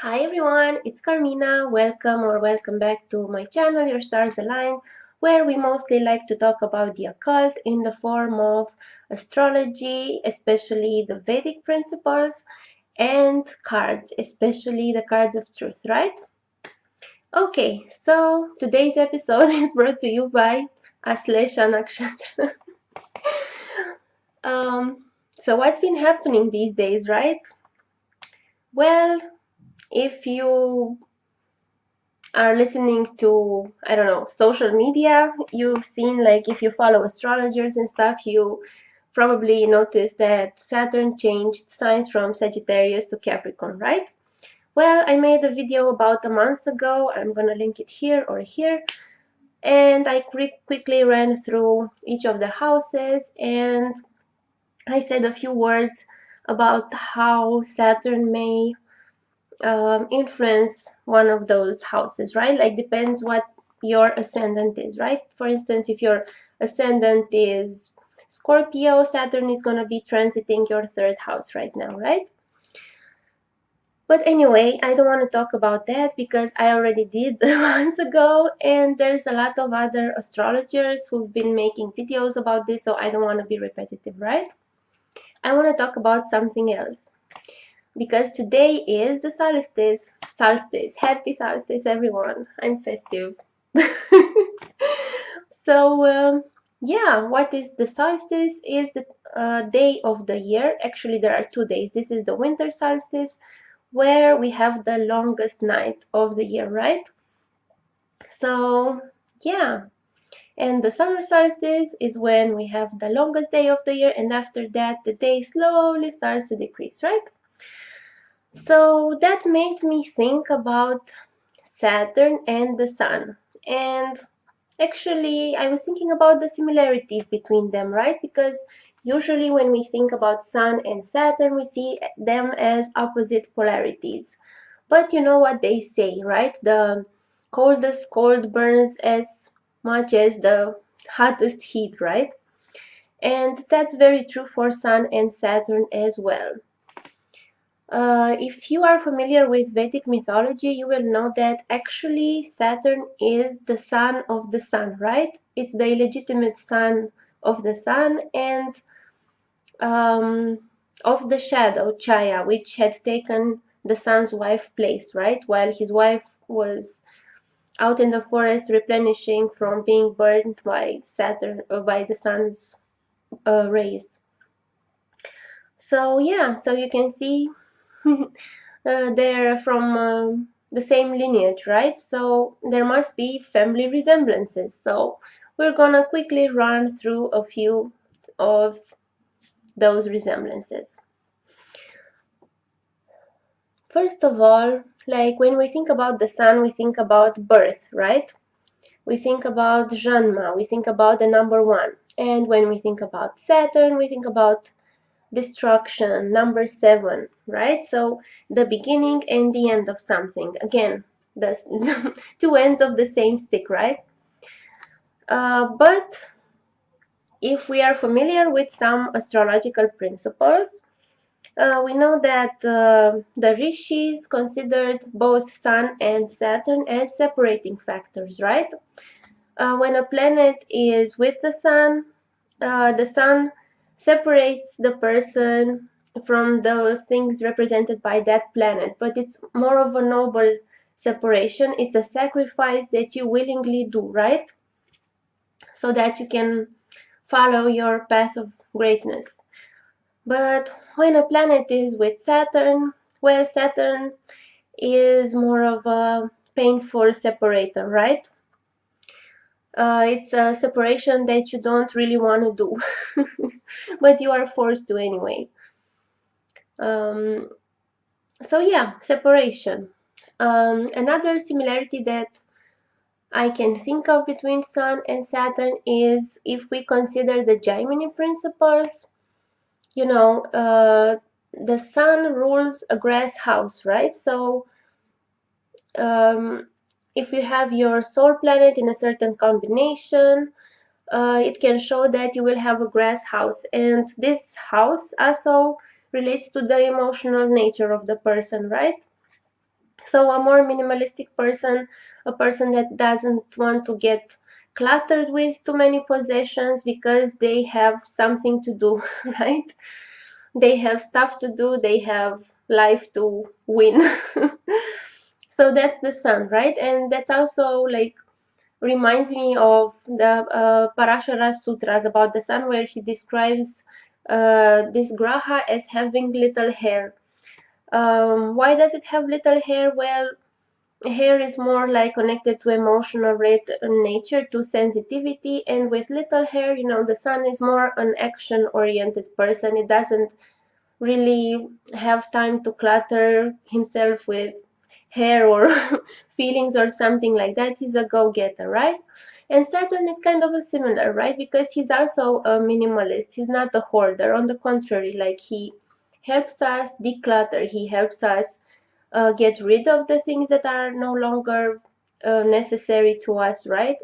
Hi everyone, it's Carmina. Welcome back to my channel, Your Stars Align, where we mostly like to talk about the occult in the form of astrology, especially the Vedic principles, and cards, especially the cards of truth, right? Okay, so today's episode is brought to you by Aslesha Nakshatra. So what's been happening these days, right? Well, if you are listening to, I don't know, social media, you've seen, like, if you follow astrologers and stuff, you probably noticed that Saturn changed signs from Sagittarius to Capricorn, right? Well, I made a video about a month ago. I'm gonna link it here or here. And I quickly ran through each of the houses and I said a few words about how Saturn may influence one of those houses, right? Like, depends what your ascendant is, right? For instance, if your ascendant is Scorpio, Saturn is going to be transiting your third house right now, right? But anyway, I don't want to talk about that because I already did months ago, and there's a lot of other astrologers who've been making videos about this, so I don't want to be repetitive, right? I want to talk about something else, because today is the solstice. Happy solstice, everyone. I'm festive. So yeah, what is the solstice? Is the day of the year. Actually, there are 2 days. This is the winter solstice, where we have the longest night of the year, right? So yeah, and the summer solstice is when we have the longest day of the year, and after that the day slowly starts to decrease, right? So that made me think about Saturn and the Sun. And actually, I was thinking about the similarities between them, right? Because usually when we think about Sun and Saturn, we see them as opposite polarities. But you know what they say, right? The coldest cold burns as much as the hottest heat, right? And that's very true for Sun and Saturn as well. If you are familiar with Vedic mythology, you will know that actually Saturn is the son of the sun, right? It's the illegitimate son of the sun and of the shadow, Chaya, which had taken the sun's wife place, right? While his wife was out in the forest replenishing from being burned by Saturn, by the sun's rays. So yeah, so you can see they're from the same lineage, right? So there must be family resemblances. So we're gonna quickly run through a few of those resemblances. First of all, like, when we think about the sun, we think about birth, right? We think about Janma, we think about the number one. And when we think about Saturn, we think about destruction, number 7, right? So the beginning and the end of something. Again, the two ends of the same stick, right? But if we are familiar with some astrological principles, we know that the rishis considered both Sun and Saturn as separating factors, right? When a planet is with the sun separates the person from the things represented by that planet, but it's more of a noble separation. It's a sacrifice that you willingly do, right? So that you can follow your path of greatness. But when a planet is with Saturn, well, Saturn is more of a painful separator, right? It's a separation that you don't really want to do, but you are forced to anyway. Um, so yeah, separation. Another similarity that I can think of between Sun and Saturn is if we consider the Gemini principles. You know, the Sun rules a grass house, right? So if you have your soul planet in a certain combination, it can show that you will have a grass house, and this house also relates to the emotional nature of the person, right? So a more minimalistic person, a person that doesn't want to get cluttered with too many possessions because they have something to do, right? They have stuff to do, they have life to win. So that's the sun, right? And that's also like reminds me of the Parashara Sutras about the sun, where he describes this graha as having little hair. Why does it have little hair? Well, hair is more like connected to emotional rate nature, to sensitivity, and with little hair, you know, the sun is more an action oriented person. It doesn't really have time to clutter himself with hair or feelings or something like that. He's a go-getter, right? And Saturn is kind of a similar, right? Because he's also a minimalist. He's not a hoarder. On the contrary, like he helps us declutter. He helps us get rid of the things that are no longer necessary to us, right?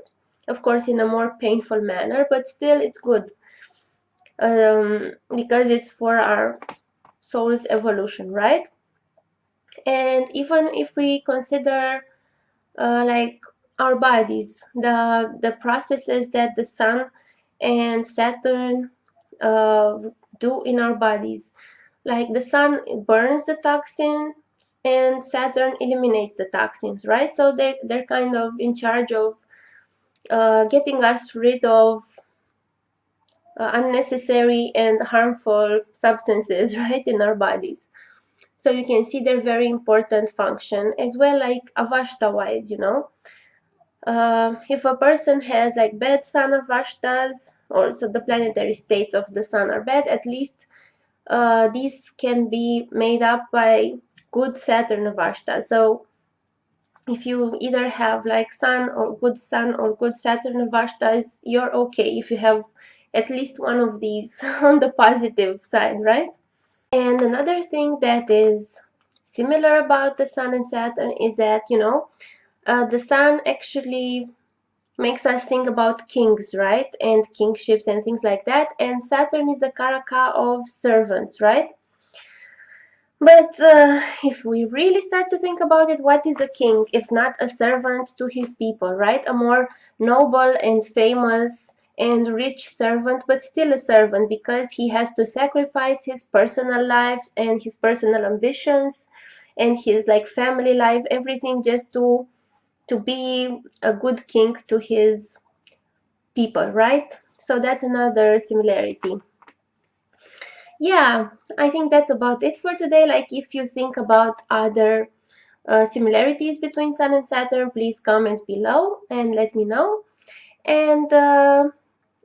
Of course, in a more painful manner, but still it's good because it's for our soul's evolution, right? And even if we consider like our bodies, the processes that the sun and Saturn uh, do in our bodies, like the sun burns the toxins and Saturn eliminates the toxins, right? So they're kind of in charge of getting us rid of unnecessary and harmful substances, right, in our bodies. So you can see their very important function as well, like Avashta wise, you know. If a person has like bad sun Avashtas, also the planetary states of the sun are bad, at least these can be made up by good Saturn Avashta. So if you either have like sun or good Saturn Avashtas, you're okay if you have at least one of these on the positive side, right? And another thing that is similar about the Sun and Saturn is that, you know, the Sun actually makes us think about kings, right? And kingships and things like that. And Saturn is the Karaka of servants, right? But if we really start to think about it, what is a king if not a servant to his people, right? A more noble and famous and rich servant, but still a servant because he has to sacrifice his personal life and his personal ambitions and his like family life, everything just to be a good king to his people, right? So that's another similarity. Yeah, I think that's about it for today. Like if you think about other similarities between Sun and Saturn, please comment below and let me know. And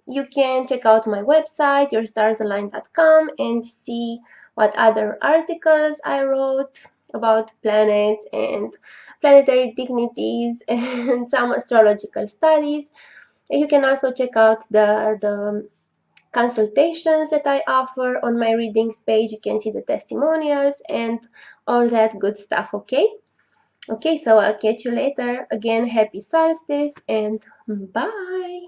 you can check out my website, yourstarsaligned.com, and see what other articles I wrote about planets and planetary dignities and some astrological studies. And you can also check out the consultations that I offer on my readings page. You can see the testimonials and all that good stuff, okay? Okay, so I'll catch you later. Again, happy solstice and bye!